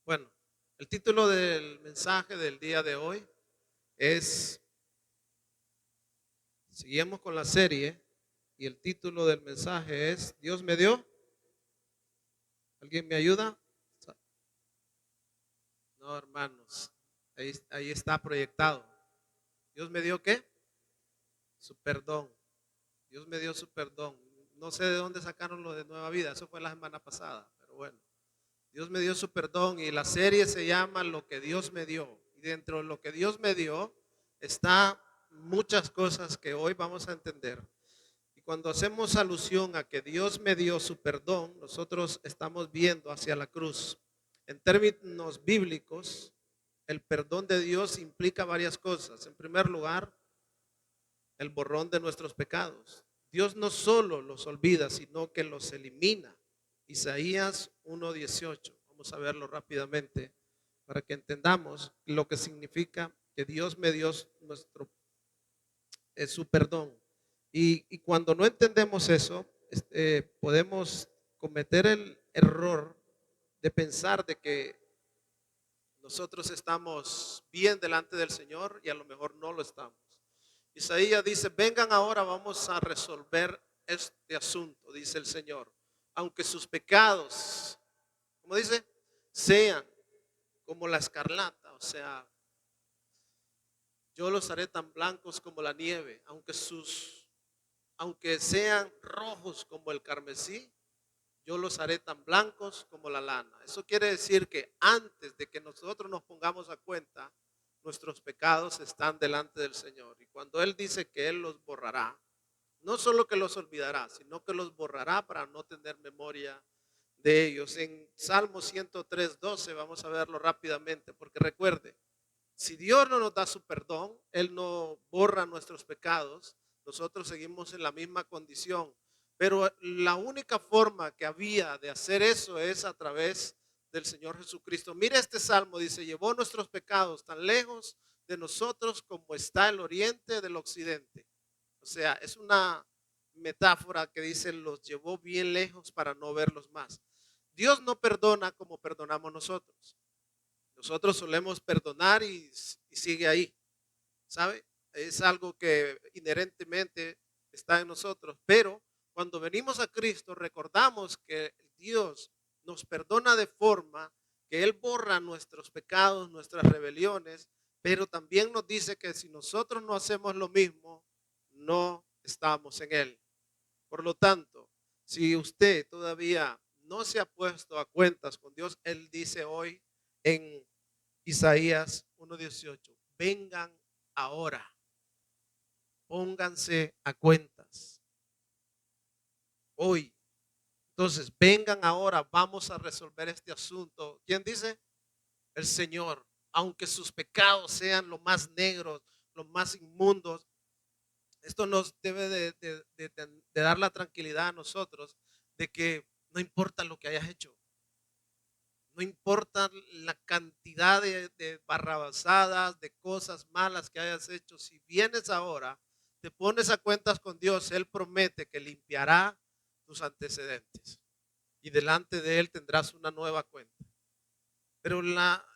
Bueno, el título del mensaje del día de hoy es, seguimos con la serie y el título del mensaje es, Dios me dio. ¿Alguien me ayuda? No, hermanos, ahí está proyectado. ¿Dios me dio qué? Su perdón. Dios me dio su perdón. No sé de dónde sacaron lo de Nueva Vida, eso fue la semana pasada, pero bueno. Dios me dio su perdón y la serie se llama Lo que Dios me dio. Y dentro de lo que Dios me dio está muchas cosas que hoy vamos a entender. Y cuando hacemos alusión a que Dios me dio su perdón, nosotros estamos viendo hacia la cruz. En términos bíblicos, el perdón de Dios implica varias cosas. En primer lugar, el borrón de nuestros pecados. Dios no solo los olvida, sino que los elimina. Isaías 1:18. Vamos a verlo rápidamente para que entendamos lo que significa que Dios me dio su perdón. Y cuando no entendemos eso, podemos cometer el error de pensar de que nosotros estamos bien delante del Señor y a lo mejor no lo estamos. Isaías dice, vengan ahora, vamos a resolver este asunto, dice el Señor. Aunque sus pecados, como dice, sean como la escarlata, o sea, yo los haré tan blancos como la nieve, aunque sean rojos como el carmesí, yo los haré tan blancos como la lana. Eso quiere decir que antes de que nosotros nos pongamos a cuenta, nuestros pecados están delante del Señor. Y cuando Él dice que Él los borrará, no solo que los olvidará, sino que los borrará para no tener memoria de ellos. En Salmo 103:12 vamos a verlo rápidamente, porque recuerde, si Dios no nos da su perdón, Él no borra nuestros pecados, nosotros seguimos en la misma condición. Pero la única forma que había de hacer eso es a través del Señor Jesucristo. Mira este salmo, dice, llevó nuestros pecados tan lejos de nosotros como está el oriente del occidente. O sea, es una metáfora que dice, los llevó bien lejos para no verlos más. Dios no perdona como perdonamos nosotros. Nosotros solemos perdonar y sigue ahí, ¿sabe? Es algo que inherentemente está en nosotros, pero cuando venimos a Cristo recordamos que Dios nos perdona de forma que Él borra nuestros pecados, nuestras rebeliones, pero también nos dice que si nosotros no hacemos lo mismo, no estamos en Él. Por lo tanto, si usted todavía no se ha puesto a cuentas con Dios, Él dice hoy en Isaías 1:18, vengan ahora, pónganse a cuentas hoy. Entonces, vengan ahora, vamos a resolver este asunto. ¿Quién dice? El Señor. Aunque sus pecados sean los más negros, los más inmundos, esto nos debe de dar la tranquilidad a nosotros de que no importa lo que hayas hecho, no importa la cantidad de barrabasadas, de cosas malas que hayas hecho, si vienes ahora, te pones a cuentas con Dios, Él promete que limpiará tus antecedentes y delante de Él tendrás una nueva cuenta. Pero la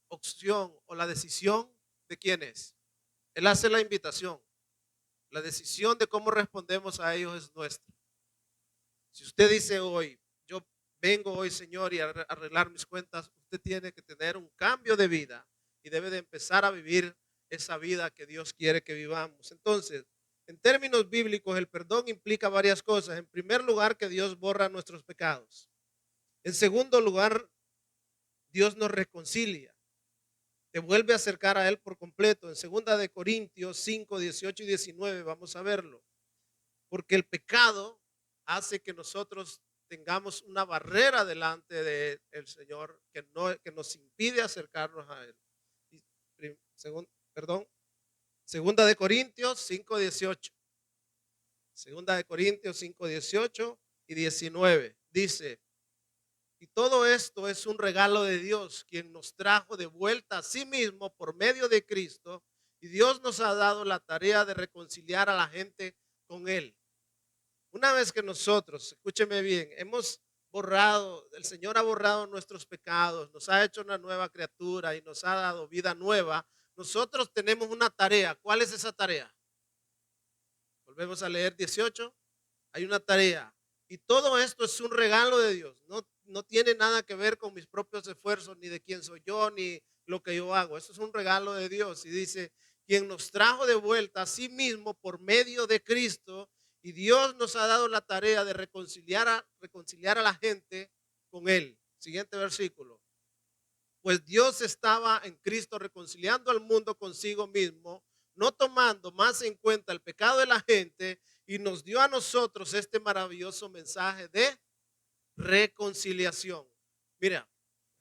opción o la decisión de quién es. Él hace la invitación. La decisión de cómo respondemos a ellos es nuestra. Si usted dice hoy, yo vengo hoy, Señor, y a arreglar mis cuentas, usted tiene que tener un cambio de vida y debe de empezar a vivir esa vida que Dios quiere que vivamos. Entonces, en términos bíblicos, el perdón implica varias cosas. En primer lugar, que Dios borra nuestros pecados. En segundo lugar, Dios nos reconcilia, te vuelve a acercar a Él por completo. En segunda de Corintios 5:18 y 19 vamos a verlo. Porque el pecado hace que nosotros tengamos una barrera delante del Señor que nos impide acercarnos a Él. Perdón, segunda de Corintios 5:18. Segunda de Corintios 5:18 y 19 dice, y todo esto es un regalo de Dios, quien nos trajo de vuelta a sí mismo por medio de Cristo, y Dios nos ha dado la tarea de reconciliar a la gente con Él. Una vez que nosotros, escúcheme bien, hemos borrado, el Señor ha borrado nuestros pecados, nos ha hecho una nueva criatura y nos ha dado vida nueva, nosotros tenemos una tarea. ¿Cuál es esa tarea? Volvemos a leer 18. Hay una tarea. Y todo esto es un regalo de Dios. No tiene nada que ver con mis propios esfuerzos, ni de quién soy yo, ni lo que yo hago. Esto es un regalo de Dios. Y dice, quien nos trajo de vuelta a sí mismo por medio de Cristo. Y Dios nos ha dado la tarea de reconciliar a la gente con Él. Siguiente versículo. Pues Dios estaba en Cristo reconciliando al mundo consigo mismo, no tomando más en cuenta el pecado de la gente, y nos dio a nosotros este maravilloso mensaje de reconciliación. Mira,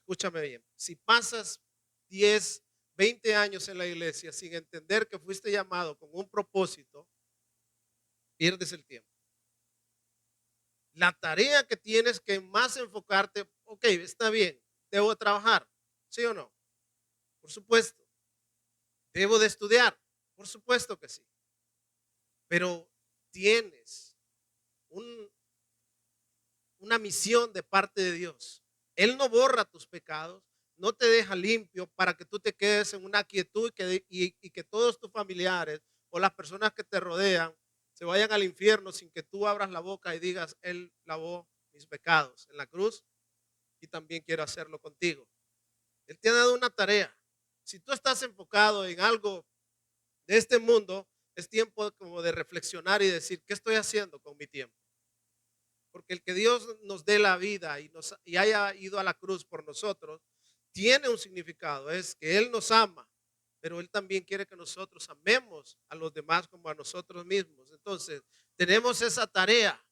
escúchame bien, si pasas 10, 20 años en la iglesia sin entender que fuiste llamado con un propósito, pierdes el tiempo. La tarea que tienes que más enfocarte, ok, está bien, debo trabajar, ¿sí o no? Por supuesto. ¿Debo de estudiar? Por supuesto que sí. Pero tienes un- una misión de parte de Dios. Él no borra tus pecados, no te deja limpio para que tú te quedes en una quietud y que todos tus familiares o las personas que te rodean se vayan al infierno sin que tú abras la boca y digas, Él lavó mis pecados en la cruz y también quiero hacerlo contigo. Él te ha dado una tarea. Si tú estás enfocado en algo de este mundo, es tiempo como de reflexionar y decir, ¿qué estoy haciendo con mi tiempo? Porque el que Dios nos dé la vida y haya ido a la cruz por nosotros, tiene un significado, es que Él nos ama, pero Él también quiere que nosotros amemos a los demás como a nosotros mismos. Entonces, tenemos esa tarea.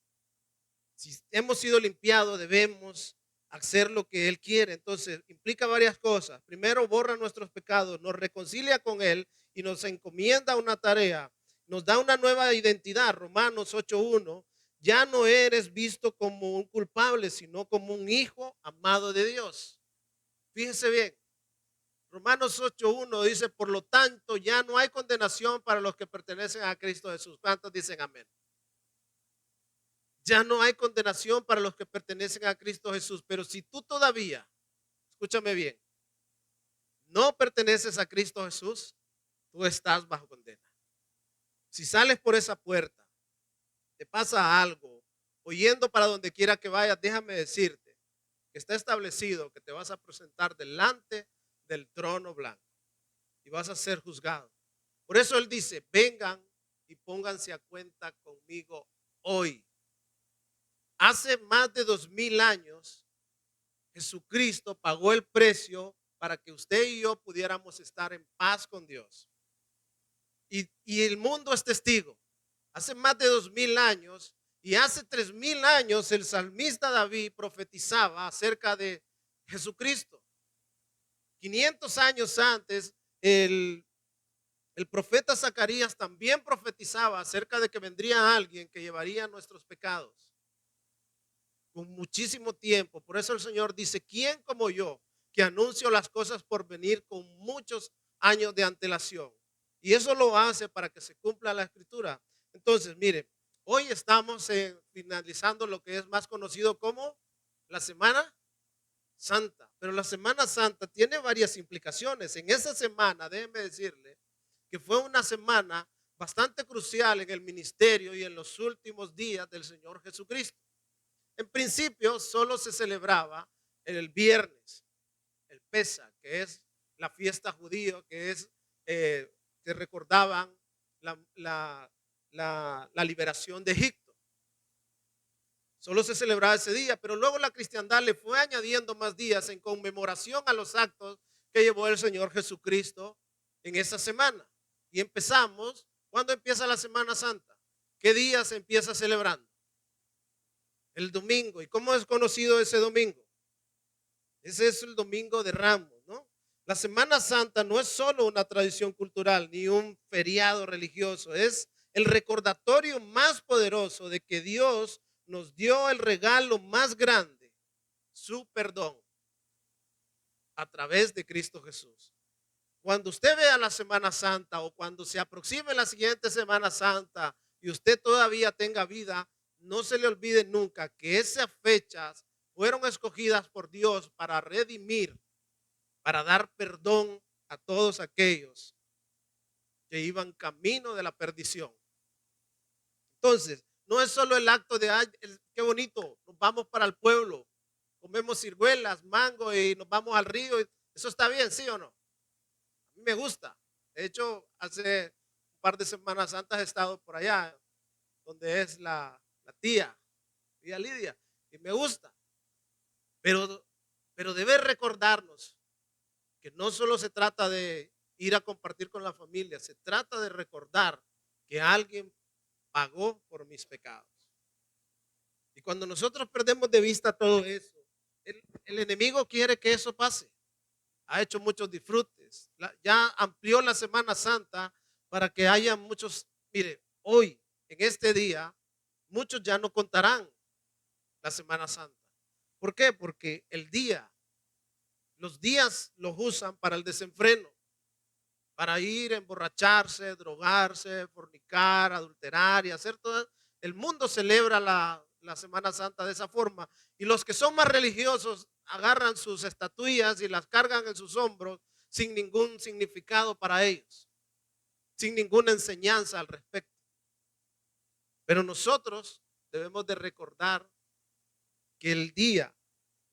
Si hemos sido limpiados, debemos hacer lo que Él quiere. Entonces, implica varias cosas. Primero, borra nuestros pecados, nos reconcilia con Él y nos encomienda una tarea. Nos da una nueva identidad. Romanos 8:1. Ya no eres visto como un culpable, sino como un hijo amado de Dios. Fíjese bien. Romanos 8:1 dice, por lo tanto, ya no hay condenación para los que pertenecen a Cristo Jesús. ¿Cuántos dicen amén? Ya no hay condenación para los que pertenecen a Cristo Jesús. Pero si tú todavía, escúchame bien, no perteneces a Cristo Jesús, tú estás bajo condena. Si sales por esa puerta, te pasa algo, oyendo para donde quiera que vayas, déjame decirte que está establecido que te vas a presentar delante del trono blanco y vas a ser juzgado. Por eso Él dice, vengan y pónganse a cuenta conmigo hoy. Hace más de 2000 años, Jesucristo pagó el precio para que usted y yo pudiéramos estar en paz con Dios. Y el mundo es testigo. Hace más de 2000 años y hace 3000 años el salmista David profetizaba acerca de Jesucristo. 500 años antes el profeta Zacarías también profetizaba acerca de que vendría alguien que llevaría nuestros pecados. Con muchísimo tiempo. Por eso el Señor dice, ¿quién como yo que anuncio las cosas por venir con muchos años de antelación? Y eso lo hace para que se cumpla la escritura. Entonces, mire, hoy estamos finalizando lo que es más conocido como la Semana Santa. Pero la Semana Santa tiene varias implicaciones. En esa semana, déjeme decirle que fue una semana bastante crucial en el ministerio y en los últimos días del Señor Jesucristo. En principio solo se celebraba el viernes, el Pesa, que es la fiesta judía, que recordaban la liberación de Egipto. Solo se celebraba ese día, pero luego la cristiandad le fue añadiendo más días en conmemoración a los actos que llevó el Señor Jesucristo en esa semana. Y empezamos, ¿cuándo empieza la Semana Santa? ¿Qué día se empieza celebrando? El domingo. ¿Y cómo es conocido ese domingo? Ese es el domingo de Ramos, ¿no? La Semana Santa no es solo una tradición cultural ni un feriado religioso, es el recordatorio más poderoso de que Dios nos dio el regalo más grande, su perdón, a través de Cristo Jesús. Cuando usted vea la Semana Santa o cuando se aproxime la siguiente Semana Santa y usted todavía tenga vida, no se le olvide nunca que esas fechas fueron escogidas por Dios para redimir, para dar perdón a todos aquellos que iban camino de la perdición. Entonces, no es solo el acto de, ay, qué bonito, nos vamos para el pueblo, comemos ciruelas, mango y nos vamos al río. Eso está bien, ¿sí o no? A mí me gusta. De hecho, hace un par de Semanas Santas he estado por allá, donde es la tía Lidia, y me gusta. Pero, pero debe recordarnos que no solo se trata de ir a compartir con la familia, se trata de recordar que alguien pagó por mis pecados. Y cuando nosotros perdemos de vista todo eso, el enemigo quiere que eso pase. Ha hecho muchos disfrutes. Ya amplió la Semana Santa para que haya muchos. Mire, hoy, en este día, muchos ya no contarán la Semana Santa. ¿Por qué? Porque los días los usan para el desenfreno, para ir a emborracharse, drogarse, fornicar, adulterar y hacer todo. El mundo celebra la Semana Santa de esa forma. Y los que son más religiosos agarran sus estatuillas y las cargan en sus hombros sin ningún significado para ellos, sin ninguna enseñanza al respecto. Pero nosotros debemos de recordar que el día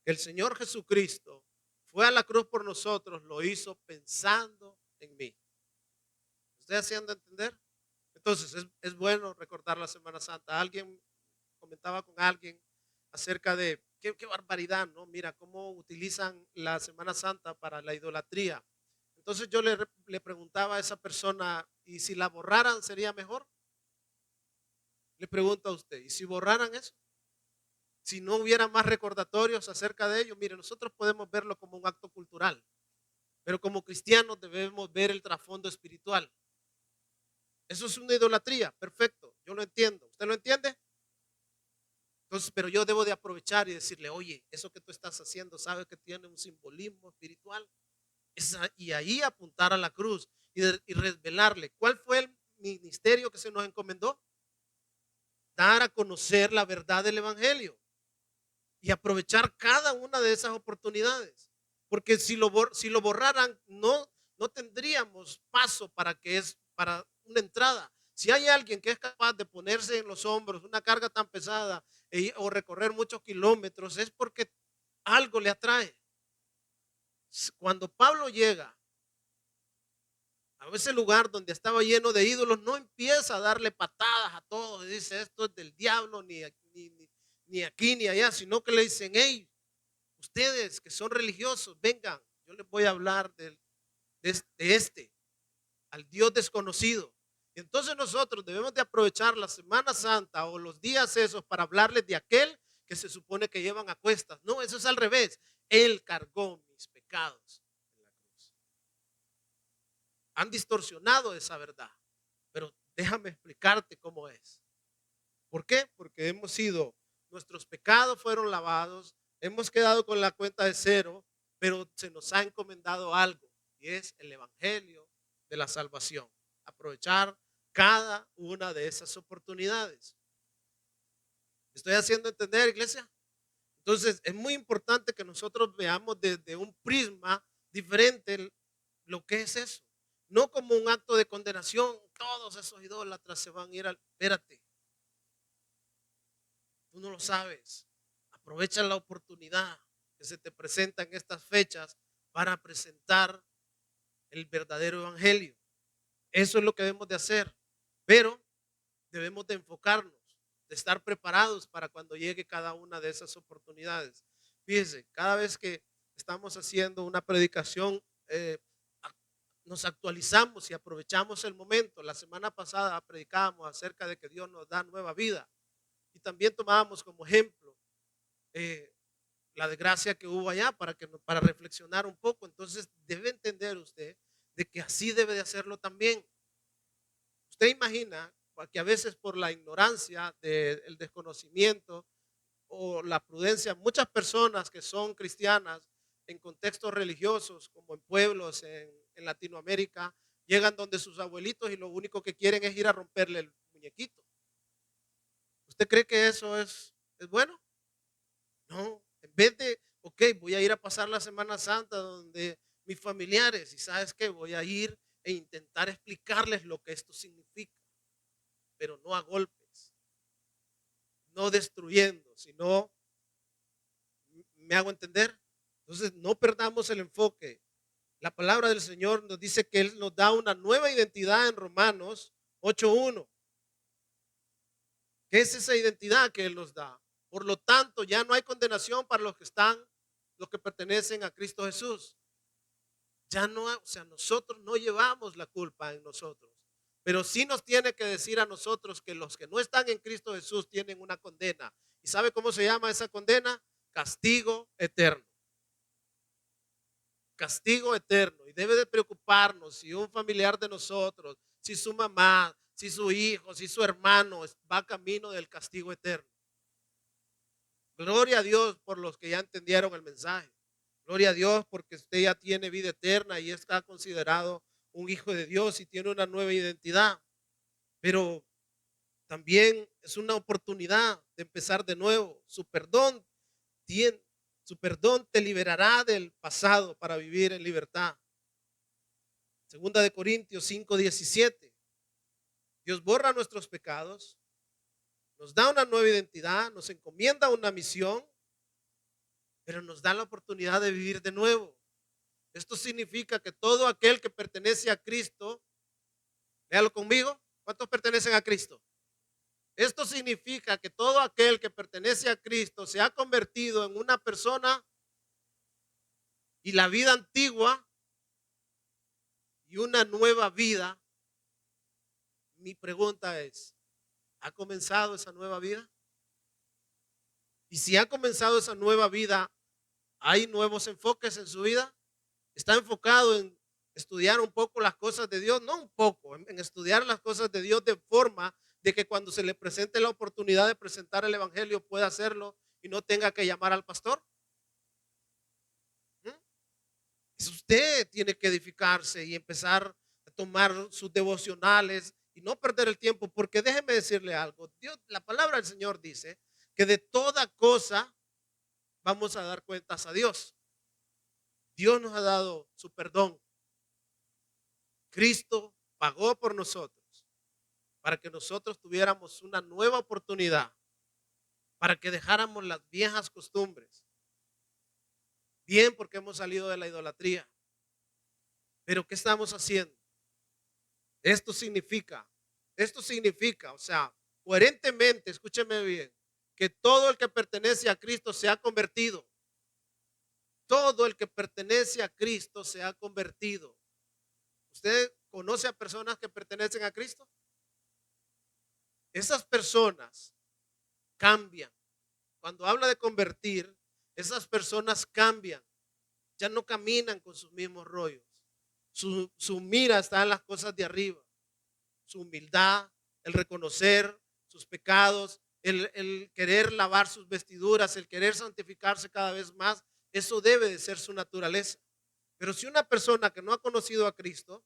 que el Señor Jesucristo fue a la cruz por nosotros, lo hizo pensando en mí. ¿Estoy haciendo entender? Entonces, es bueno recordar la Semana Santa. Alguien comentaba con alguien acerca de qué barbaridad, ¿no? Mira cómo utilizan la Semana Santa para la idolatría. Entonces yo le preguntaba a esa persona, ¿y si la borraran sería mejor? Le pregunto a usted, ¿y si borraran eso? Si no hubiera más recordatorios acerca de ello, mire, nosotros podemos verlo como un acto cultural, pero como cristianos debemos ver el trasfondo espiritual. Eso es una idolatría, perfecto, yo lo entiendo. ¿Usted lo entiende? Entonces, pero yo debo de aprovechar y decirle, oye, eso que tú estás haciendo, ¿sabes que tiene un simbolismo espiritual? Y ahí apuntar a la cruz y revelarle cuál fue el ministerio que se nos encomendó. Dar a conocer la verdad del Evangelio y aprovechar cada una de esas oportunidades. Porque si lo borraran, no tendríamos paso para una entrada. Si hay alguien que es capaz de ponerse en los hombros una carga tan pesada o recorrer muchos kilómetros, es porque algo le atrae. Cuando Pablo llega a ese lugar donde estaba lleno de ídolos, no empieza a darle patadas a todos y dice esto es del diablo, ni aquí ni allá, sino que le dicen, hey, ustedes que son religiosos, vengan, yo les voy a hablar de este, al Dios desconocido. Y entonces nosotros debemos de aprovechar la Semana Santa o los días esos para hablarles de aquel que se supone que llevan a cuestas. No, eso es al revés. Él cargó mis pecados en la cruz. Han distorsionado esa verdad, pero déjame explicarte cómo es. ¿Por qué? Porque nuestros pecados fueron lavados, hemos quedado con la cuenta de cero, pero se nos ha encomendado algo y es el evangelio de la salvación. Aprovechar cada una de esas oportunidades. ¿Estoy haciendo entender, iglesia? Entonces, es muy importante que nosotros veamos desde un prisma diferente lo que es eso. No como un acto de condenación, todos esos idólatras se van a ir al... Espérate, tú no lo sabes. Aprovecha la oportunidad que se te presenta en estas fechas para presentar el verdadero evangelio. Eso es lo que debemos de hacer, pero debemos de enfocarnos, de estar preparados para cuando llegue cada una de esas oportunidades. Fíjense, cada vez que estamos haciendo una predicación, nos actualizamos y aprovechamos el momento. La semana pasada predicábamos acerca de que Dios nos da nueva vida y también tomábamos como ejemplo eh, la desgracia que hubo allá para reflexionar un poco. Entonces debe entender usted de que así debe de hacerlo también. Usted imagina que a veces por la ignorancia, el desconocimiento o la prudencia, muchas personas que son cristianas en contextos religiosos, como en pueblos en Latinoamérica, llegan donde sus abuelitos y lo único que quieren es ir a romperle el muñequito. ¿Usted cree que eso es bueno? No, en vez de, ok, voy a ir a pasar la Semana Santa donde mis familiares, y sabes que voy a ir e intentar explicarles lo que esto significa, pero no a golpes, no destruyendo, sino, ¿me hago entender? Entonces, no perdamos el enfoque. La palabra del Señor nos dice que Él nos da una nueva identidad en Romanos 8:1. ¿Qué es esa identidad que Él nos da? Por lo tanto, ya no hay condenación para los que pertenecen a Cristo Jesús. Ya no, o sea, nosotros no llevamos la culpa en nosotros, pero sí nos tiene que decir a nosotros que los que no están en Cristo Jesús tienen una condena. ¿Y sabe cómo se llama esa condena? Castigo eterno. Castigo eterno. Y debe de preocuparnos si un familiar de nosotros, si su mamá, si su hijo, si su hermano va camino del castigo eterno. Gloria a Dios por los que ya entendieron el mensaje. Gloria a Dios porque usted ya tiene vida eterna y está considerado un hijo de Dios y tiene una nueva identidad. Pero también es una oportunidad de empezar de nuevo. Tiene, su perdón te liberará del pasado para vivir en libertad. Segunda de Corintios 5:17. Dios borra nuestros pecados, nos da una nueva identidad, nos encomienda una misión, pero nos da la oportunidad de vivir de nuevo. Esto significa que todo aquel que pertenece a Cristo, léalo conmigo, ¿cuántos pertenecen a Cristo? Esto significa que todo aquel que pertenece a Cristo se ha convertido en una persona y la vida antigua y una nueva vida. Mi pregunta es, ¿ha comenzado esa nueva vida? Y si ha comenzado esa nueva vida, ¿hay nuevos enfoques en su vida? ¿Está enfocado en estudiar un poco las cosas de Dios? No un poco, en estudiar las cosas de Dios de forma de que cuando se le presente la oportunidad de presentar el evangelio pueda hacerlo y no tenga que llamar al pastor. ¿Mm? Es usted tiene que edificarse y empezar a tomar sus devocionales y no perder el tiempo, porque déjeme decirle algo. Dios, la palabra del Señor dice que de toda cosa vamos a dar cuentas a Dios. Dios nos ha dado su perdón. Cristo pagó por nosotros para que nosotros tuviéramos una nueva oportunidad, para que dejáramos las viejas costumbres. Bien, porque hemos salido de la idolatría. Pero ¿qué estamos haciendo? Esto significa, o sea, coherentemente, escúcheme bien, que todo el que pertenece a Cristo se ha convertido. Todo el que pertenece a Cristo se ha convertido. ¿Usted conoce a personas que pertenecen a Cristo? Esas personas cambian. Cuando habla de convertir, esas personas cambian. Ya no caminan con sus mismos rollos. Su mira está en las cosas de arriba. Su humildad, el reconocer sus pecados, el querer lavar sus vestiduras, el querer santificarse cada vez más, eso debe de ser su naturaleza. Pero si una persona que no ha conocido a Cristo,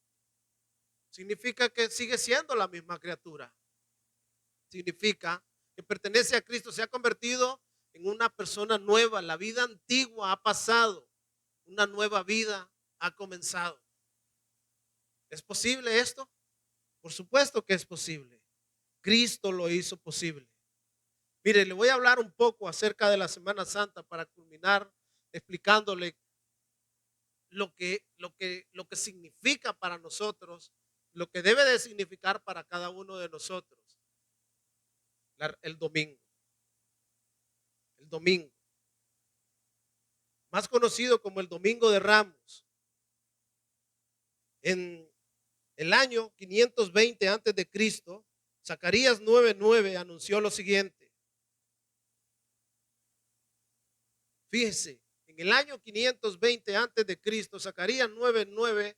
significa que sigue siendo la misma criatura. Significa que pertenece a Cristo, se ha convertido en una persona nueva. La vida antigua ha pasado, una nueva vida ha comenzado. ¿Es posible esto? Por supuesto que es posible. Cristo lo hizo posible. Mire, le voy a hablar un poco acerca de la Semana Santa para culminar explicándole lo que significa para nosotros, lo que debe de significar para cada uno de nosotros. El domingo. El domingo. Más conocido como el Domingo de Ramos. En el año 520 antes de Cristo, Zacarías 9:9 anunció lo siguiente. Fíjese, en el año 520 antes de Cristo, Zacarías 9:9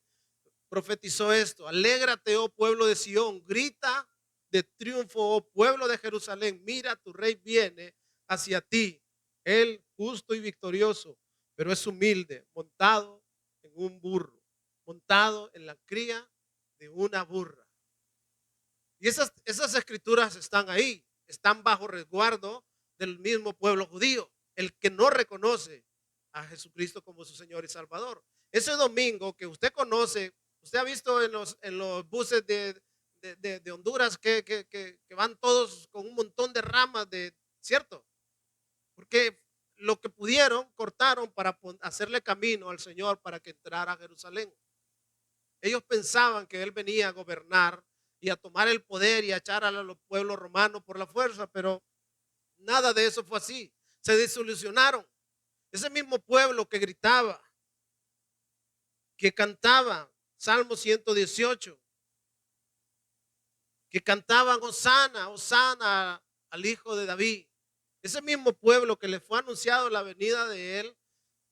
profetizó esto: alégrate, oh pueblo de Sión, grita de triunfo, oh pueblo de Jerusalén, mira, tu rey viene hacia ti, él justo y victorioso, pero es humilde, montado en un burro, montado en la cría de una burra. Y esas escrituras están ahí, están bajo resguardo del mismo pueblo judío. el que no reconoce a Jesucristo como su Señor y Salvador. Ese domingo que usted conoce, usted ha visto en los buses de Honduras que van todos con un montón de ramas, ¿cierto? Porque lo que pudieron cortaron para hacerle camino al Señor para que entrara a Jerusalén. Ellos pensaban que Él venía a gobernar y a tomar el poder y a echar a los pueblos romanos por la fuerza, pero nada de eso fue así. Se desilusionaron. Ese mismo pueblo que gritaba, que cantaba Salmo 118, que cantaban Hosana, Hosana al Hijo de David. Ese mismo pueblo que le fue anunciado la venida de Él,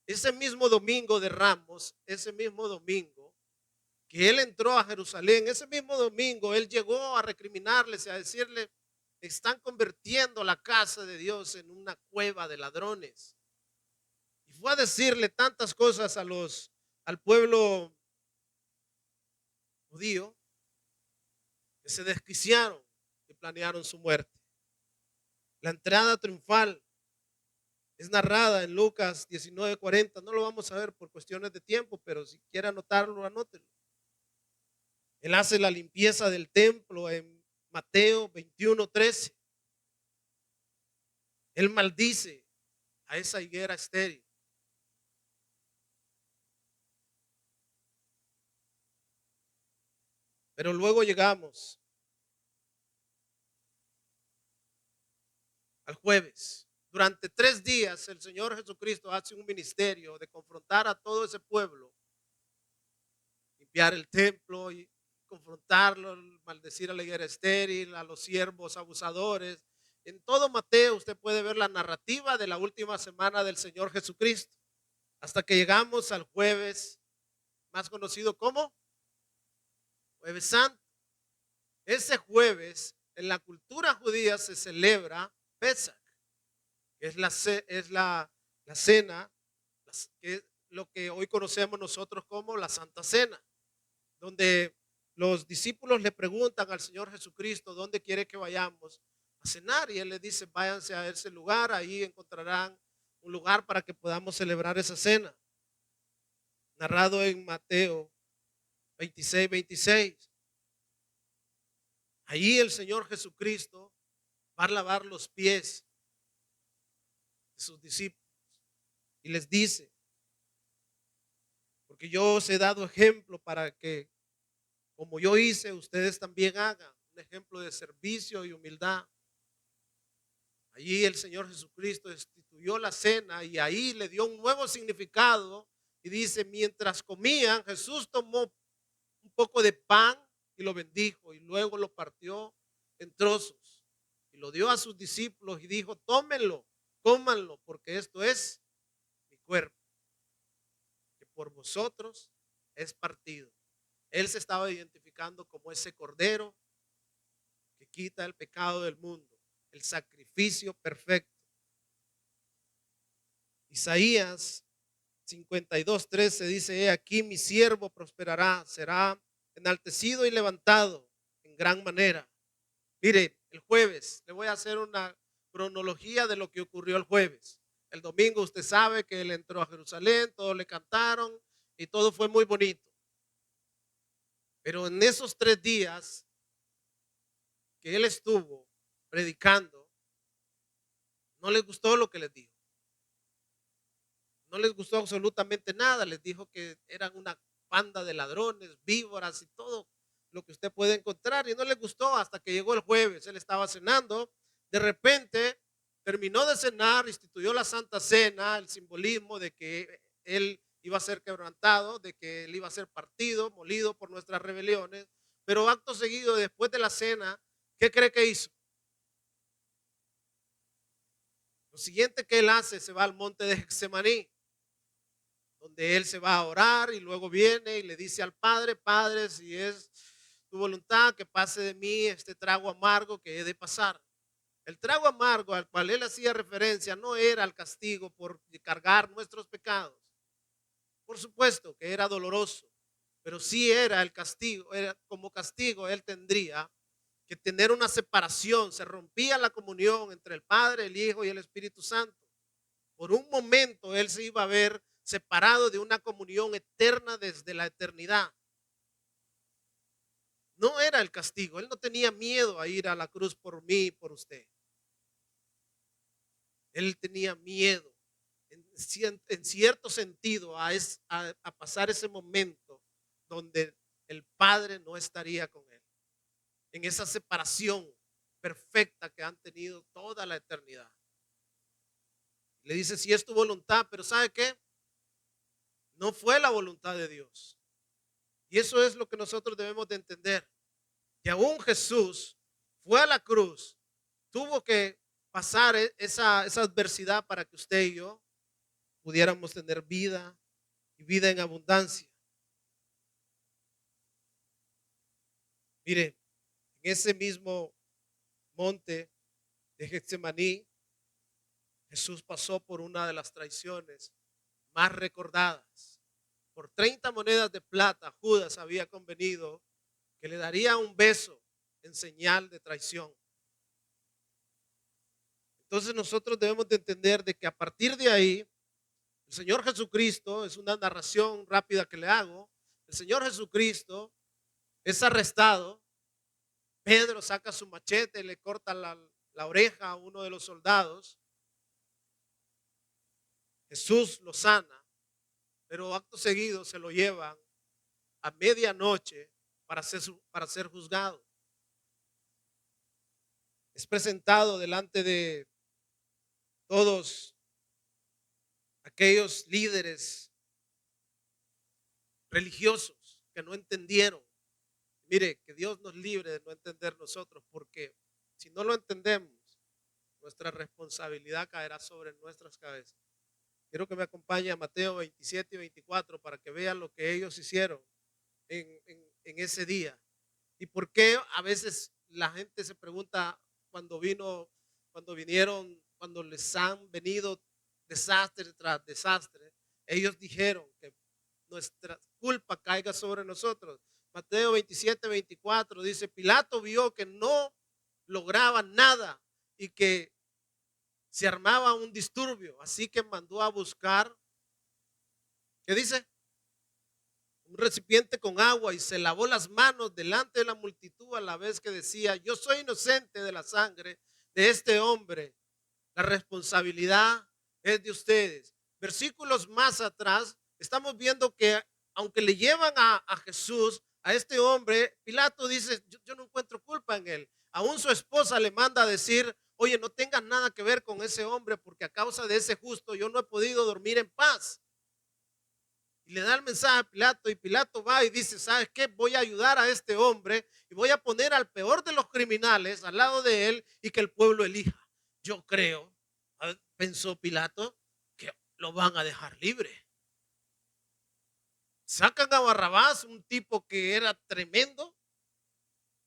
ese mismo domingo de Ramos, ese mismo domingo que Él entró a Jerusalén, ese mismo domingo Él llegó a recriminarles y a decirle, están convirtiendo la casa de Dios en una cueva de ladrones. Y fue a decirle tantas cosas al pueblo judío que se desquiciaron y planearon su muerte. La entrada triunfal es narrada en Lucas 19:40. No lo vamos a ver por cuestiones de tiempo, pero si quiere anotarlo, anótelo. Él hace la limpieza del templo en Mateo 21:13. Él maldice a esa higuera estéril. Pero luego llegamos al jueves. Durante 3 días el Señor Jesucristo hace un ministerio de confrontar a todo ese pueblo, limpiar el templo y confrontarlo, maldecir a la higuera estéril, a los siervos abusadores. En todo Mateo usted puede ver la narrativa de la última semana del Señor Jesucristo, hasta que llegamos al jueves, más conocido como Jueves Santo. Ese jueves en la cultura judía se celebra Pesach, que es la cena, que es lo que hoy conocemos nosotros como la Santa Cena, donde los discípulos le preguntan al Señor Jesucristo dónde quiere que vayamos a cenar y Él les dice, váyanse a ese lugar, ahí encontrarán un lugar para que podamos celebrar esa cena. Narrado en Mateo 26:26. Ahí el Señor Jesucristo va a lavar los pies de sus discípulos y les dice, porque yo os he dado ejemplo para que, como yo hice, ustedes también hagan un ejemplo de servicio y humildad. Allí el Señor Jesucristo instituyó la cena y ahí le dio un nuevo significado y dice, mientras comían, Jesús tomó un poco de pan y lo bendijo y luego lo partió en trozos y lo dio a sus discípulos y dijo, tómenlo, cómanlo, porque esto es mi cuerpo, que por vosotros es partido. Él se estaba identificando como ese cordero que quita el pecado del mundo, el sacrificio perfecto. Isaías 52:13 dice, he aquí mi siervo prosperará, será enaltecido y levantado en gran manera. Mire, el jueves, le voy a hacer una cronología de lo que ocurrió el jueves. El domingo usted sabe que él entró a Jerusalén, todos le cantaron y todo fue muy bonito. Pero en esos 3 días que él estuvo predicando, no les gustó lo que les dijo. No les gustó absolutamente nada. Les dijo que eran una banda de ladrones, víboras y todo lo que usted puede encontrar. Y no les gustó hasta que llegó el jueves. Él estaba cenando. De repente terminó de cenar, instituyó la Santa Cena, el simbolismo de que él iba a ser quebrantado, de que él iba a ser partido, molido por nuestras rebeliones. Pero acto seguido, después de la cena, ¿qué cree que hizo? Lo siguiente que él hace, se va al monte de Getsemaní, donde él se va a orar y luego viene y le dice al Padre, Padre, si es tu voluntad que pase de mí este trago amargo que he de pasar. El trago amargo al cual él hacía referencia no era el castigo por cargar nuestros pecados. Por supuesto que era doloroso, pero sí era el castigo, era como castigo él tendría que tener una separación, se rompía la comunión entre el Padre, el Hijo y el Espíritu Santo. por un momento él se iba a ver separado de una comunión eterna desde la eternidad. No era el castigo, él no tenía miedo a ir a la cruz por mí y por usted. Él tenía miedo, en cierto sentido, a pasar ese momento donde el Padre no estaría con él, en esa separación perfecta que han tenido toda la eternidad. Le dice, si es tu voluntad, pero ¿sabe qué? No fue la voluntad de Dios. Y eso es lo que nosotros debemos de entender, que aún Jesús fue a la cruz, tuvo que pasar esa adversidad para que usted y yo pudiéramos tener vida y vida en abundancia. Mire, en ese mismo monte de Getsemaní, Jesús pasó por una de las traiciones más recordadas. Por 30 monedas de plata, Judas había convenido que le daría un beso en señal de traición. Entonces nosotros debemos de entender de que a partir de ahí, el Señor Jesucristo, es una narración rápida que le hago, el Señor Jesucristo es arrestado, Pedro saca su machete y le corta la oreja a uno de los soldados, Jesús lo sana, pero acto seguido se lo llevan a medianoche para ser juzgado. Es presentado delante de todos aquellos líderes religiosos que no entendieron. Mire, que Dios nos libre de no entender nosotros, porque si no lo entendemos, nuestra responsabilidad caerá sobre nuestras cabezas. Quiero que me acompañe a Mateo 27 y 24 para que vean lo que ellos hicieron en ese día. Y por qué a veces la gente se pregunta cuando vinieron, cuando les han venido desastre tras desastre, ellos dijeron que nuestra culpa caiga sobre nosotros. Mateo 27, 24 dice, Pilato vio que no lograba nada y que se armaba un disturbio, así que mandó a buscar, ¿qué dice? Un recipiente con agua y se lavó las manos delante de la multitud a la vez que decía, yo soy inocente de la sangre de este hombre, la responsabilidad es de ustedes. Versículos más atrás, estamos viendo que aunque le llevan a Jesús, a este hombre, Pilato dice, yo no encuentro culpa en él. Aún su esposa le manda a decir, oye, no tengas nada que ver con ese hombre porque a causa de ese justo yo no he podido dormir en paz. Y le da el mensaje a Pilato y Pilato va y dice, ¿sabes qué? Voy a ayudar a este hombre y voy a poner al peor de los criminales al lado de él y que el pueblo elija. Yo creo, pensó Pilato, que lo van a dejar libre. Sacan a Barrabás, un tipo que era tremendo,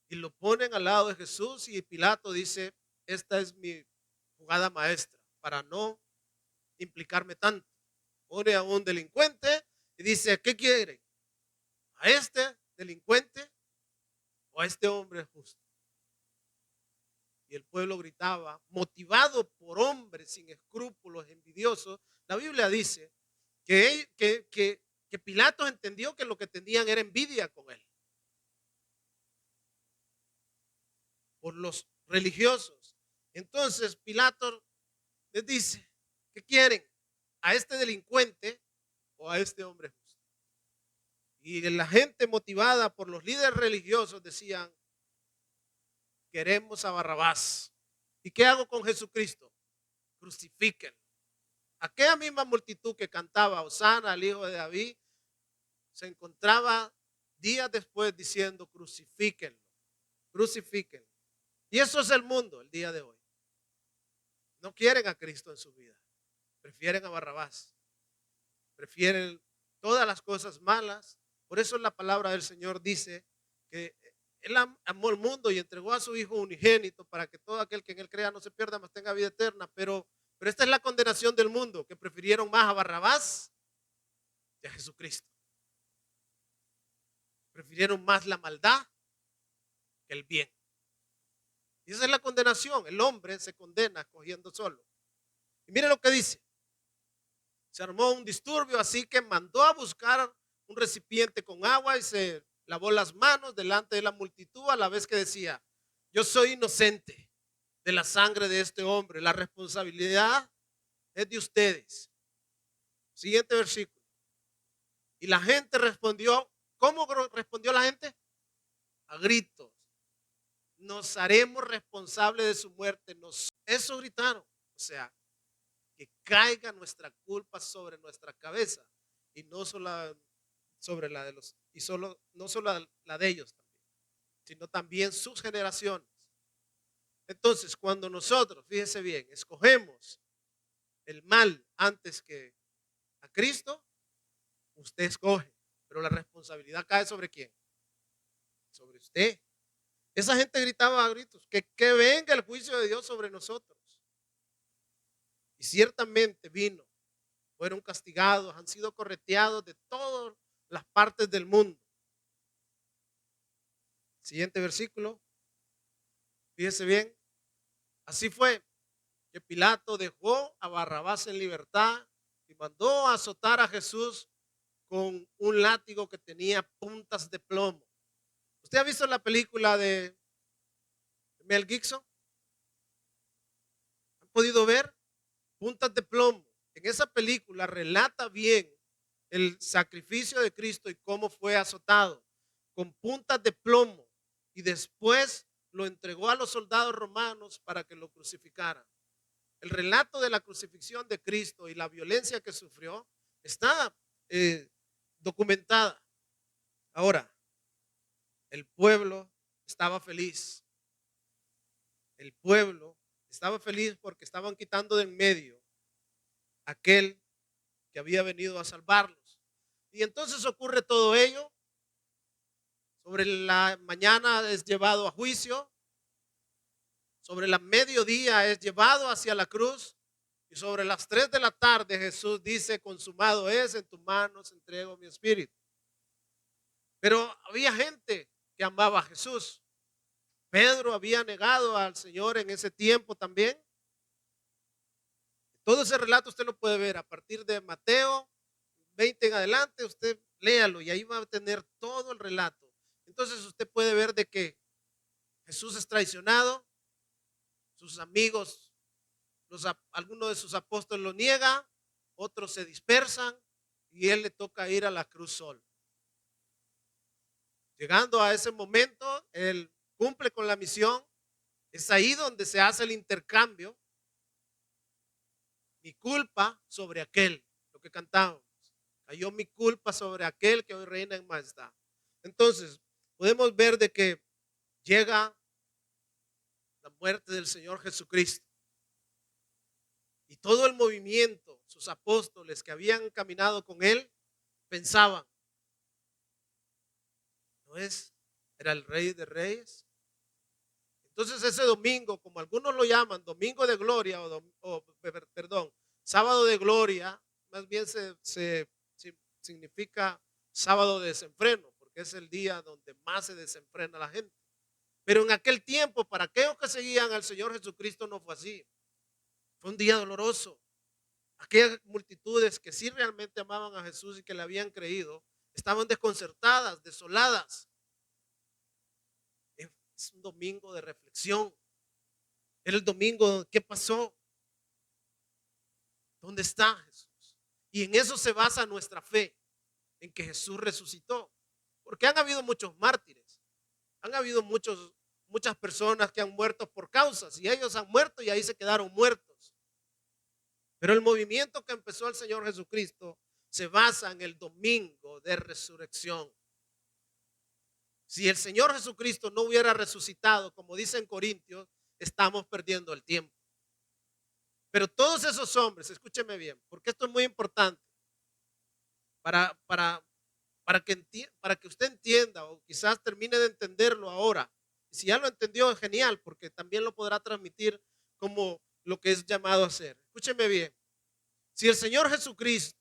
y lo ponen al lado de Jesús y Pilato dice, esta es mi jugada maestra para no implicarme tanto. Pone a un delincuente y dice, ¿qué quiere? ¿A este delincuente o a este hombre justo? Y el pueblo gritaba, motivado por hombres sin escrúpulos, envidiosos. La Biblia dice que Pilato entendió que lo que tenían era envidia con él. Por los religiosos. Entonces Pilato les dice, ¿qué quieren? ¿A este delincuente o a este hombre justo? Y la gente motivada por los líderes religiosos decían, queremos a Barrabás. ¿Y qué hago con Jesucristo? Crucifíquenlo. Aquella misma multitud que cantaba Hosana al hijo de David se encontraba días después diciendo crucifíquenlo, crucifíquenlo. Y eso es el mundo el día de hoy. No quieren a Cristo en su vida. Prefieren a Barrabás. Prefieren todas las cosas malas. Por eso la palabra del Señor dice que Él amó al mundo y entregó a su Hijo unigénito para que todo aquel que en Él crea no se pierda, mas tenga vida eterna. Pero esta es la condenación del mundo, que prefirieron más a Barrabás que a Jesucristo. Prefirieron más la maldad que el bien. Y esa es la condenación. El hombre se condena escogiendo solo. Y mire lo que dice. Se armó un disturbio, así que mandó a buscar un recipiente con agua y se lavó las manos delante de la multitud a la vez que decía, yo soy inocente de la sangre de este hombre, la responsabilidad es de ustedes. Siguiente versículo. Y la gente respondió, ¿cómo respondió la gente? A gritos. Nos haremos responsables de su muerte. Eso gritaron. O sea, que caiga nuestra culpa sobre nuestra cabeza y no solo sobre la de los, y solo, no solo la de ellos también, sino también sus generaciones. Entonces, cuando nosotros, fíjese bien, escogemos el mal antes que a Cristo, usted escoge, pero la responsabilidad cae sobre quién, sobre usted. Esa gente gritaba a gritos, que venga el juicio de Dios sobre nosotros. Y ciertamente vino, fueron castigados, han sido correteados de todas las partes del mundo. Siguiente versículo, fíjese bien, así fue que Pilato dejó a Barrabás en libertad y mandó a azotar a Jesús con un látigo que tenía puntas de plomo. ¿Usted ha visto la película de Mel Gibson? ¿Han podido ver? Puntas de plomo. En esa película relata bien el sacrificio de Cristo y cómo fue azotado con puntas de plomo y después lo entregó a los soldados romanos para que lo crucificaran. El relato de la crucifixión de Cristo y la violencia que sufrió está documentada. Ahora, el pueblo estaba feliz. El pueblo estaba feliz porque estaban quitando de en medio aquel que había venido a salvarlos. Y entonces ocurre todo ello. Sobre la mañana es llevado a juicio. Sobre la mediodía es llevado hacia la cruz. Y sobre las 3 de la tarde Jesús dice, consumado es, en tus manos entrego mi espíritu. Pero había gente que amaba a Jesús. Pedro había negado al Señor en ese tiempo también. Todo ese relato usted lo puede ver a partir de Mateo 20 en adelante, usted léalo y ahí va a tener todo el relato. Entonces usted puede ver de que Jesús es traicionado, sus amigos, algunos de sus apóstoles lo niegan, otros se dispersan y él le toca ir a la cruz solo. Llegando a ese momento, él cumple con la misión. Es ahí donde se hace el intercambio. Mi culpa sobre aquel, lo que cantamos. Cayó mi culpa sobre aquel que hoy reina en majestad. Entonces, podemos ver de que llega la muerte del Señor Jesucristo. Y todo el movimiento, sus apóstoles que habían caminado con él, pensaban, ¿no era el Rey de Reyes? Entonces ese domingo, como algunos lo llaman, domingo de gloria perdón, sábado de gloria, más bien significa sábado de desenfreno, porque es el día donde más se desenfrena la gente. Pero en aquel tiempo, para aquellos que seguían al Señor Jesucristo no fue así. Fue un día doloroso. Aquellas multitudes que sí realmente amaban a Jesús y que le habían creído, estaban desconcertadas, desoladas. Es un domingo de reflexión. Era el domingo, ¿qué pasó? ¿Dónde está Jesús? Y en eso se basa nuestra fe, en que Jesús resucitó. Porque han habido muchos mártires, han habido muchas personas que han muerto por causas y ellos han muerto y ahí se quedaron muertos. Pero el movimiento que empezó el Señor Jesucristo se basa en el domingo de resurrección. Si el Señor Jesucristo no hubiera resucitado, como dicen Corintios, estamos perdiendo el tiempo. Pero todos esos hombres, escúcheme bien, porque esto es muy importante para que usted entienda o quizás termine de entenderlo ahora. Si ya lo entendió, genial, porque también lo podrá transmitir como lo que es llamado a hacer. Escúcheme bien. Si el Señor Jesucristo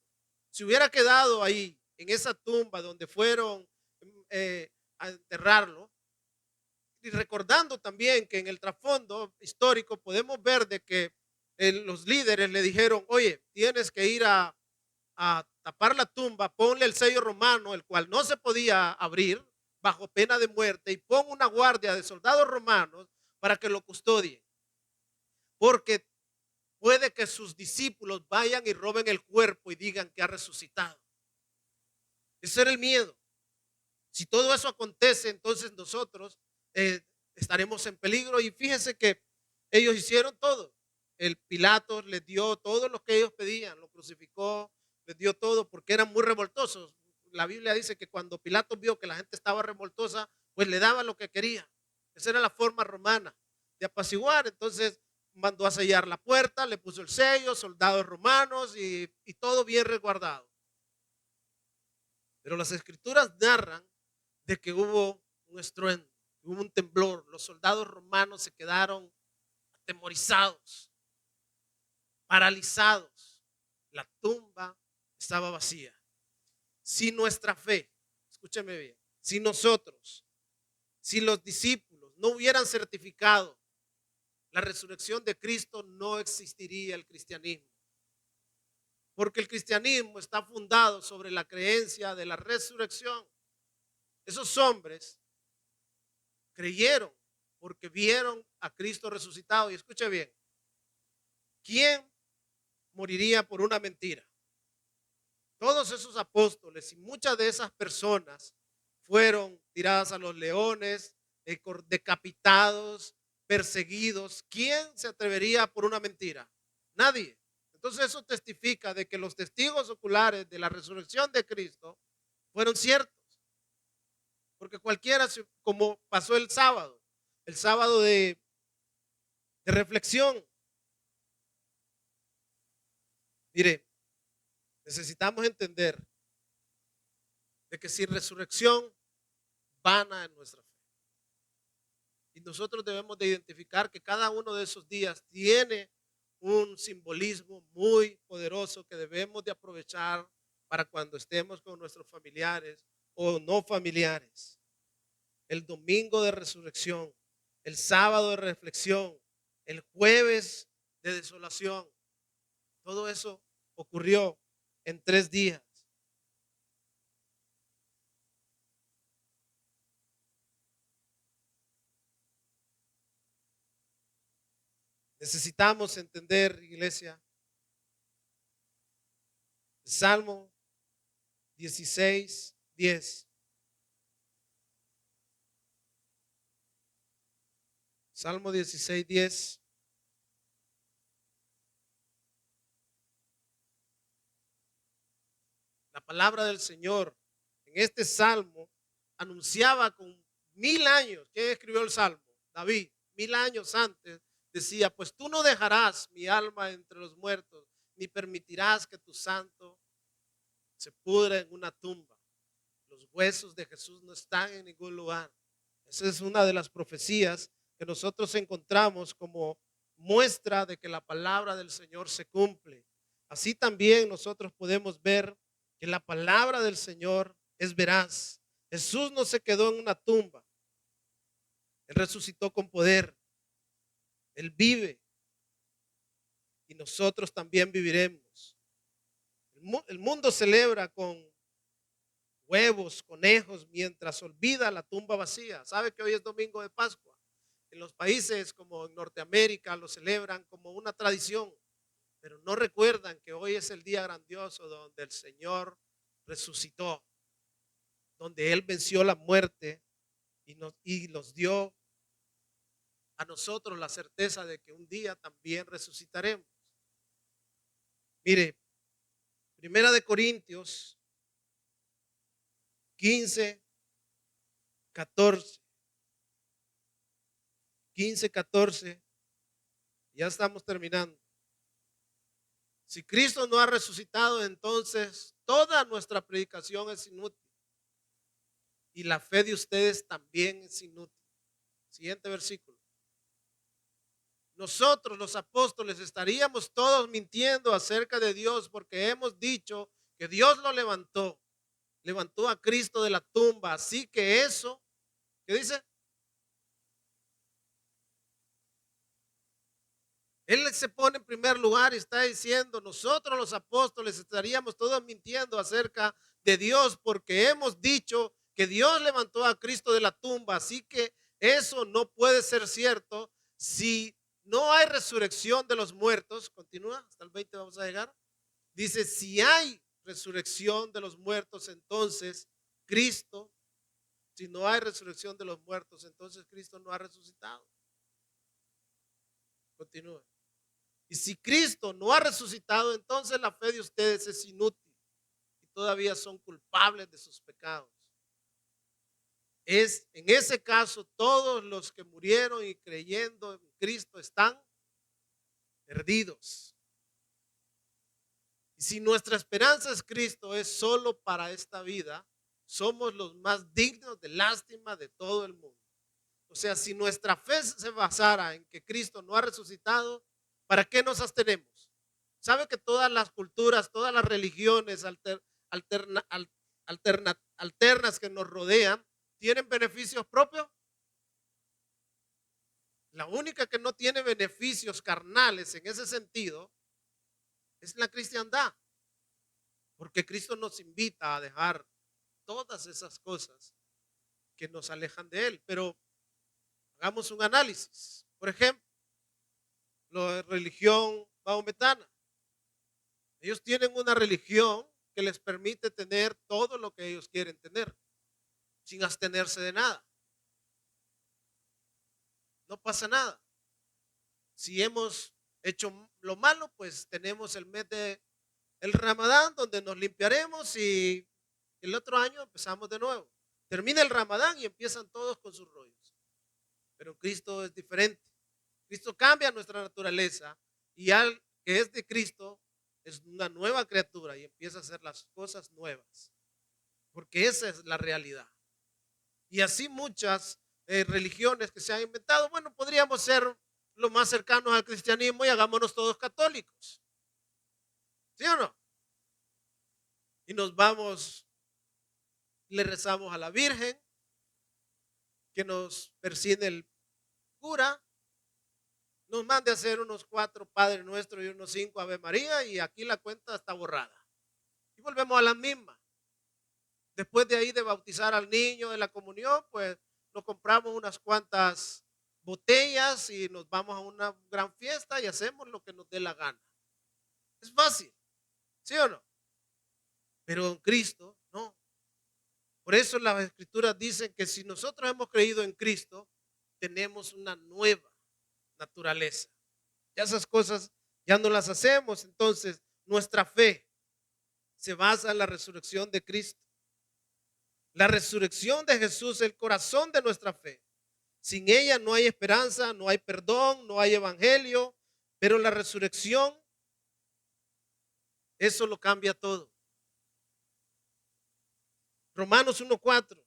se hubiera quedado ahí, en esa tumba donde fueron a enterrarlo, y recordando también que en el trasfondo histórico podemos ver de que los líderes le dijeron, oye, tienes que ir a a tapar la tumba, ponle el sello romano, el cual no se podía abrir bajo pena de muerte, y pon una guardia de soldados romanos para que lo custodien, porque puede que sus discípulos vayan y roben el cuerpo y digan que ha resucitado. Ese era el miedo. Si todo eso acontece, entonces nosotros eh, estaremos en peligro. Y fíjense que ellos hicieron todo. El Pilato les dio todo lo que ellos pedían, lo crucificó, les dio todo porque eran muy revoltosos. La Biblia dice que cuando Pilato vio que la gente estaba revoltosa, pues le daba lo que quería. Esa era la forma romana de apaciguar. Entonces mandó a sellar la puerta, le puso el sello, soldados romanos y todo bien resguardado. Pero las escrituras narran de que hubo un estruendo, hubo un temblor. Los soldados romanos se quedaron atemorizados, paralizados. La tumba estaba vacía. Si nuestra fe, escúcheme bien, si nosotros, si los discípulos no hubieran certificado la resurrección de Cristo, no existiría el cristianismo. Porque el cristianismo está fundado sobre la creencia de la resurrección. Esos hombres creyeron porque vieron a Cristo resucitado. Y escuche bien, ¿quién moriría por una mentira? Todos esos apóstoles y muchas de esas personas fueron tiradas a los leones, decapitados, perseguidos. ¿Quién se atrevería por una mentira? Nadie. Entonces eso testifica de que los testigos oculares de la resurrección de Cristo fueron ciertos. Porque cualquiera, como pasó el sábado de reflexión. Mire, necesitamos entender de que sin resurrección, vana es nuestra fe. Y nosotros debemos de identificar que cada uno de esos días tiene un simbolismo muy poderoso que debemos de aprovechar para cuando estemos con nuestros familiares o no familiares. El domingo de resurrección, el sábado de reflexión, el jueves de desolación. Todo eso ocurrió en 3 días. Necesitamos entender, iglesia, el Salmo 16:10. Salmo 16:10. La palabra del Señor en este salmo anunciaba con 1000 años. ¿Quién escribió el salmo? David. 1000 años antes decía: pues tú no dejarás mi alma entre los muertos, ni permitirás que tu santo se pudra en una tumba. Los huesos de Jesús no están en ningún lugar. Esa es una de las profecías que nosotros encontramos como muestra de que la palabra del Señor se cumple. Así también nosotros podemos ver que la palabra del Señor es veraz. Jesús no se quedó en una tumba. Él resucitó con poder. Él vive y nosotros también viviremos. El mundo celebra con huevos, conejos, mientras olvida la tumba vacía. ¿Sabe que hoy es domingo de Pascua? En los países como en Norteamérica lo celebran como una tradición, pero no recuerdan que hoy es el día grandioso donde el Señor resucitó, donde Él venció la muerte y nos dio a nosotros la certeza de que un día también resucitaremos. Mire, Primera de Corintios 15, 14. 15, 14. Ya estamos terminando. Si Cristo no ha resucitado, entonces toda nuestra predicación es inútil. Y la fe de ustedes también es inútil. Siguiente versículo. Nosotros los apóstoles estaríamos todos mintiendo acerca de Dios porque hemos dicho que Dios lo levantó. Levantó a Cristo de la tumba. Así que eso, ¿qué dice? Él se pone en primer lugar y está diciendo, nosotros los apóstoles estaríamos todos mintiendo acerca de Dios porque hemos dicho que Dios levantó a Cristo de la tumba. Así que eso no puede ser cierto si no hay resurrección de los muertos. Continúa, hasta el 20 vamos a llegar. Dice, si hay resurrección de los muertos, entonces Cristo, si no hay resurrección de los muertos, entonces Cristo no ha resucitado. Continúa. Y si Cristo no ha resucitado, entonces la fe de ustedes es inútil y todavía son culpables de sus pecados. Es en ese caso todos los que murieron y creyendo en Cristo están perdidos. Y si nuestra esperanza es Cristo, es solo para esta vida, somos los más dignos de lástima de todo el mundo. O sea, si nuestra fe se basara en que Cristo no ha resucitado, ¿para qué nos abstenemos? ¿Sabe que todas las culturas, todas las religiones alternas que nos rodean tienen beneficios propios? La única que no tiene beneficios carnales en ese sentido es la cristiandad, porque Cristo nos invita a dejar todas esas cosas que nos alejan de Él. Pero hagamos un análisis. Por ejemplo, la religión maometana. Ellos tienen una religión que les permite tener todo lo que ellos quieren tener, sin abstenerse de nada. No pasa nada. Si hemos hecho lo malo, pues tenemos el mes de el Ramadán, donde nos limpiaremos y el otro año empezamos de nuevo. Termina el Ramadán y empiezan todos con sus rollos. Pero Cristo es diferente. Cristo cambia nuestra naturaleza y al que es de Cristo es una nueva criatura y empieza a hacer las cosas nuevas. Porque esa es la realidad. Y así muchas religiones que se han inventado, bueno, podríamos ser lo más cercanos al cristianismo y hagámonos todos católicos. ¿Sí o no? Y nos vamos, le rezamos a la Virgen, que nos persigue el cura, nos mande a hacer unos 4 Padre Nuestro y unos 5 Ave María y aquí la cuenta está borrada. Y volvemos a la misma. Después de ahí de bautizar al niño de la comunión, pues nos compramos unas cuantas botellas y nos vamos a una gran fiesta y hacemos lo que nos dé la gana. Es fácil, ¿sí o no? Pero en Cristo, no. Por eso las escrituras dicen que si nosotros hemos creído en Cristo, tenemos una nueva naturaleza. Ya esas cosas ya no las hacemos, entonces nuestra fe se basa en la resurrección de Cristo. La resurrección de Jesús es el corazón de nuestra fe. Sin ella no hay esperanza, no hay perdón, no hay evangelio, pero la resurrección, eso lo cambia todo. Romanos 1:4,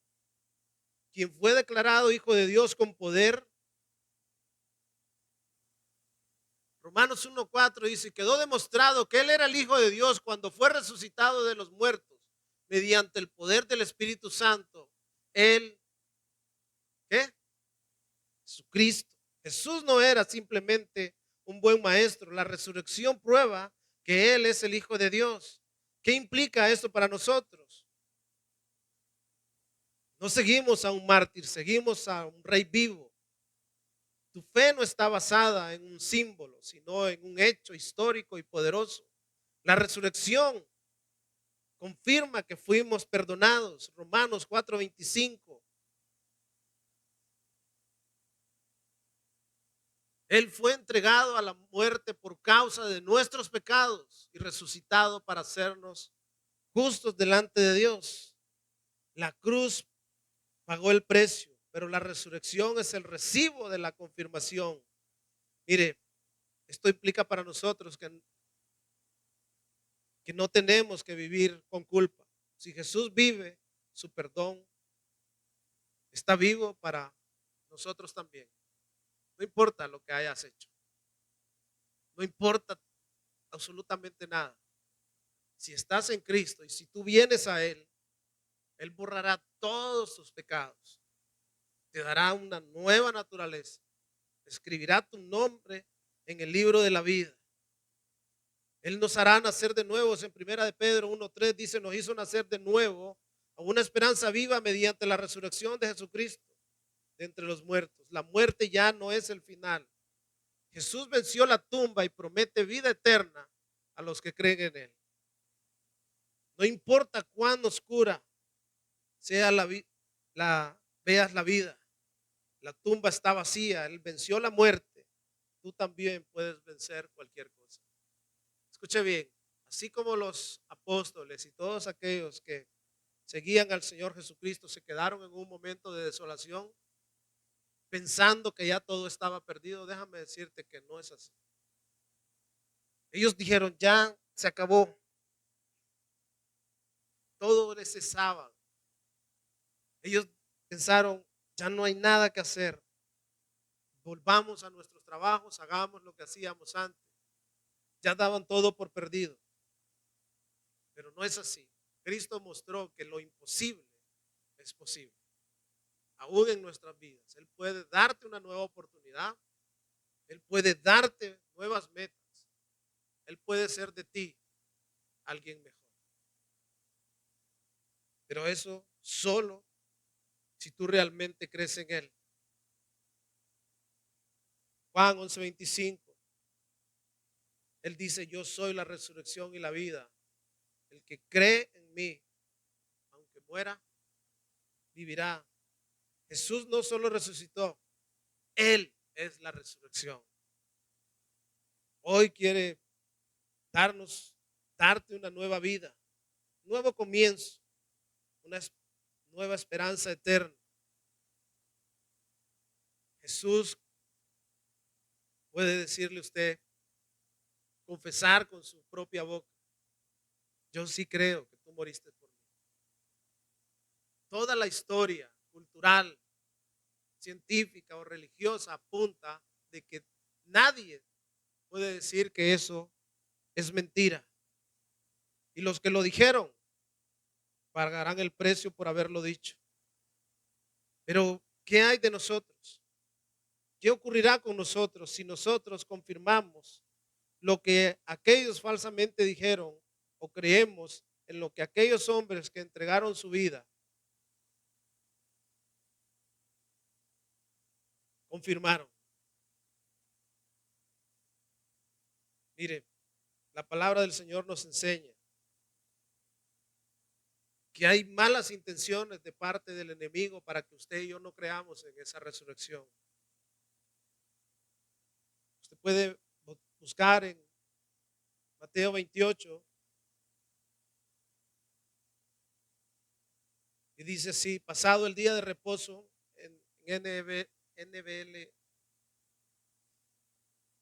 quien fue declarado hijo de Dios con poder. Romanos 1:4 dice, quedó demostrado que él era el hijo de Dios cuando fue resucitado de los muertos mediante el poder del Espíritu Santo. Él, ¿qué? Jesucristo. Jesús no era simplemente un buen maestro. La resurrección prueba que Él es el Hijo de Dios. ¿Qué implica esto para nosotros? No seguimos a un mártir, seguimos a un rey vivo. Tu fe no está basada en un símbolo, sino en un hecho histórico y poderoso. La resurrección confirma que fuimos perdonados. Romanos 4:25. Él fue entregado a la muerte por causa de nuestros pecados y resucitado para hacernos justos delante de Dios. La cruz pagó el precio, pero la resurrección es el recibo de la confirmación. Mire, esto implica para nosotros que no tenemos que vivir con culpa. Si Jesús vive, su perdón está vivo para nosotros también. No importa lo que hayas hecho. No importa absolutamente nada. Si estás en Cristo y si tú vienes a Él, Él borrará todos tus pecados. Te dará una nueva naturaleza. Escribirá tu nombre en el libro de la vida. Él nos hará nacer de nuevo. En primera de Pedro 1:3 dice, nos hizo nacer de nuevo a una esperanza viva mediante la resurrección de Jesucristo de entre los muertos. La muerte ya no es el final. Jesús venció la tumba y promete vida eterna a los que creen en Él. No importa cuán oscura sea veas la vida, la tumba está vacía, Él venció la muerte. Tú también puedes vencer cualquier cosa. Escuche bien, así como los apóstoles y todos aquellos que seguían al Señor Jesucristo se quedaron en un momento de desolación, pensando que ya todo estaba perdido, déjame decirte que no es así. Ellos dijeron, ya se acabó. Todo ese sábado. Ellos pensaron, ya no hay nada que hacer. Volvamos a nuestros trabajos, hagamos lo que hacíamos antes. Ya daban todo por perdido. Pero no es así. Cristo mostró que lo imposible es posible. Aún en nuestras vidas. Él puede darte una nueva oportunidad. Él puede darte nuevas metas. Él puede ser de ti alguien mejor. Pero eso solo si tú realmente crees en Él. Juan 11:25. Él dice, yo soy la resurrección y la vida. El que cree en mí, aunque muera, vivirá. Jesús no solo resucitó, Él es la resurrección. Hoy quiere darte una nueva vida, un nuevo comienzo, una nueva esperanza eterna. Jesús puede decirle a usted, confesar con su propia boca, yo sí creo que tú moriste por mí. Toda la historia cultural, científica o religiosa apunta de que nadie puede decir que eso es mentira. Y los que lo dijeron pagarán el precio por haberlo dicho. Pero, ¿qué hay de nosotros? ¿Qué ocurrirá con nosotros si nosotros confirmamos lo que aquellos falsamente dijeron o creemos en lo que aquellos hombres que entregaron su vida confirmaron? Mire, la palabra del Señor nos enseña que hay malas intenciones de parte del enemigo para que usted y yo no creamos en esa resurrección. Usted puede buscar en Mateo 28 y dice así, pasado el día de reposo en NBL,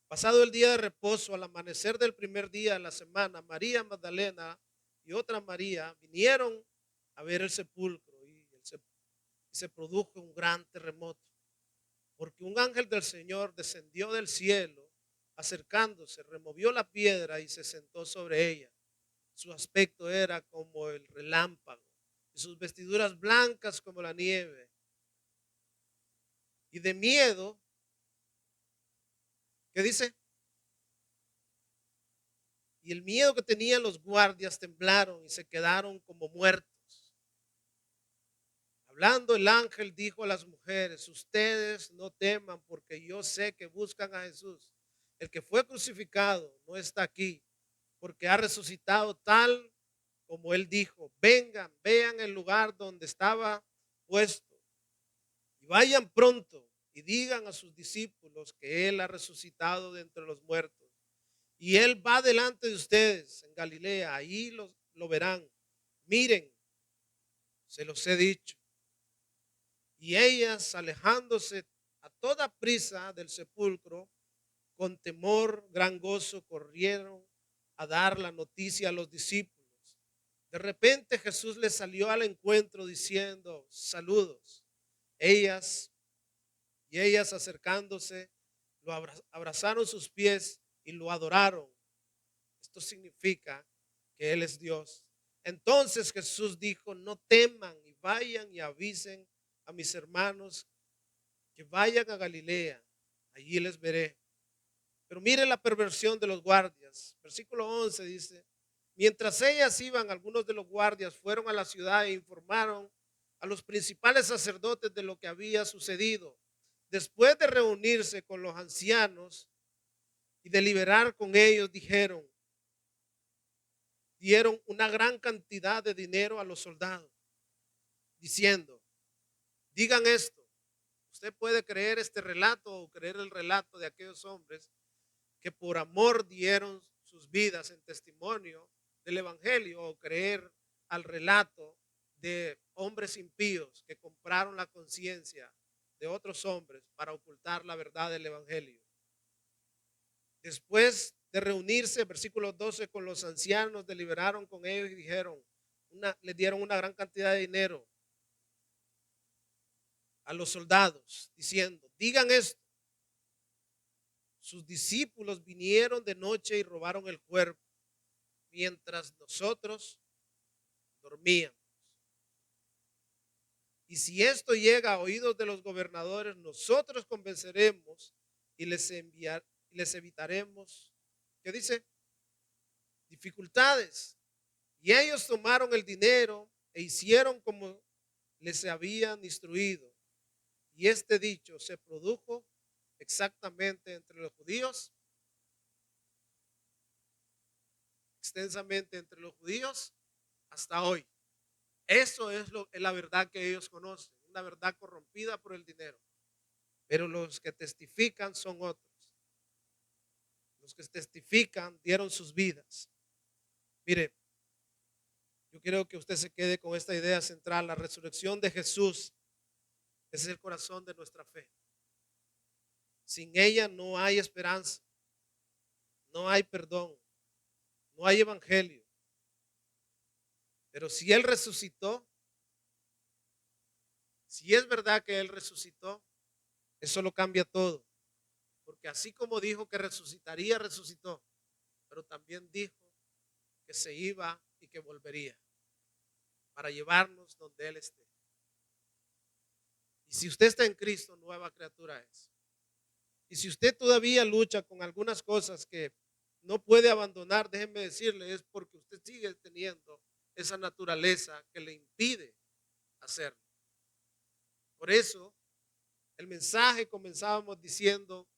pasado el día de reposo, al amanecer del primer día de la semana, María Magdalena y otra María vinieron a ver el sepulcro y se produjo un gran terremoto, porque un ángel del Señor descendió del cielo, acercándose, removió la piedra y se sentó sobre ella. Su aspecto era como el relámpago y sus vestiduras blancas como la nieve. Y de miedo, ¿qué dice? Y el miedo que tenían los guardias temblaron y se quedaron como muertos. Hablando el ángel dijo a las mujeres, ustedes no teman porque yo sé que buscan a Jesús. El que fue crucificado no está aquí porque ha resucitado tal como él dijo. Vengan, vean el lugar donde estaba puesto y vayan pronto y digan a sus discípulos que él ha resucitado de entre los muertos. Y él va delante de ustedes en Galilea, ahí lo verán. Miren, se los he dicho. Y ellas, alejándose a toda prisa del sepulcro, con temor, gran gozo, corrieron a dar la noticia a los discípulos. De repente Jesús les salió al encuentro diciendo, saludos. Ellas acercándose, lo abrazaron sus pies y lo adoraron. Esto significa que Él es Dios. Entonces Jesús dijo, no teman y vayan y avisen a mis hermanos que vayan a Galilea, allí les veré. Pero mire la perversión de los guardias. Versículo 11 dice, mientras ellas iban, algunos de los guardias fueron a la ciudad e informaron a los principales sacerdotes de lo que había sucedido. Después de reunirse con los ancianos y deliberar con ellos, dieron una gran cantidad de dinero a los soldados, diciendo, digan esto. Usted puede creer este relato o creer el relato de aquellos hombres que por amor dieron sus vidas en testimonio del evangelio, o creer al relato de hombres impíos que compraron la conciencia de otros hombres para ocultar la verdad del evangelio. Después de reunirse, versículo 12, con los ancianos, deliberaron con ellos y les dieron una gran cantidad de dinero a los soldados, diciendo, digan esto. Sus discípulos vinieron de noche y robaron el cuerpo, mientras nosotros dormíamos. Y si esto llega a oídos de los gobernadores, nosotros convenceremos y les evitaremos, ¿qué dice? Dificultades. Y ellos tomaron el dinero e hicieron como les habían instruido. Y este dicho se produjo exactamente entre los judíos, extensamente entre los judíos hasta hoy. Eso es la verdad que ellos conocen, una verdad corrompida por el dinero. Pero los que testifican son otros. Los que testifican dieron sus vidas. Mire, yo quiero que usted se quede con esta idea central. La resurrección de Jesús es el corazón de nuestra fe. Sin ella no hay esperanza, no hay perdón, no hay evangelio. Pero si Él resucitó, si es verdad que Él resucitó, eso lo cambia todo. Porque así como dijo que resucitaría, resucitó. Pero también dijo que se iba y que volvería para llevarnos donde Él esté. Y si usted está en Cristo, nueva criatura es. Y si usted todavía lucha con algunas cosas que no puede abandonar, déjenme decirle, es porque usted sigue teniendo esa naturaleza que le impide hacerlo. Por eso, el mensaje comenzábamos diciendo,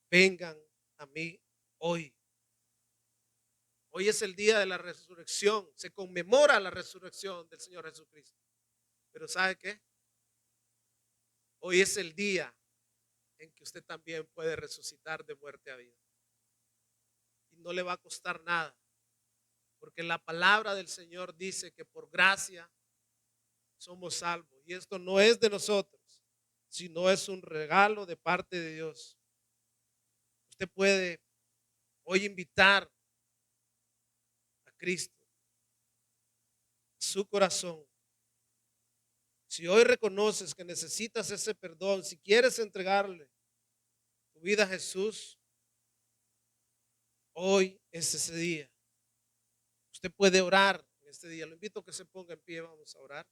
vengan a mí hoy. Hoy es el día de la resurrección, se conmemora la resurrección del Señor Jesucristo. Pero ¿sabe qué? Hoy es el día en que usted también puede resucitar de muerte a vida. Y no le va a costar nada, porque la palabra del Señor dice que por gracia somos salvos. Y esto no es de nosotros, sino es un regalo de parte de Dios. Usted puede hoy invitar a Cristo a su corazón. Si hoy reconoces que necesitas ese perdón, si quieres entregarle tu vida a Jesús, hoy es ese día. Usted puede orar en este día. Lo invito a que se ponga en pie, vamos a orar.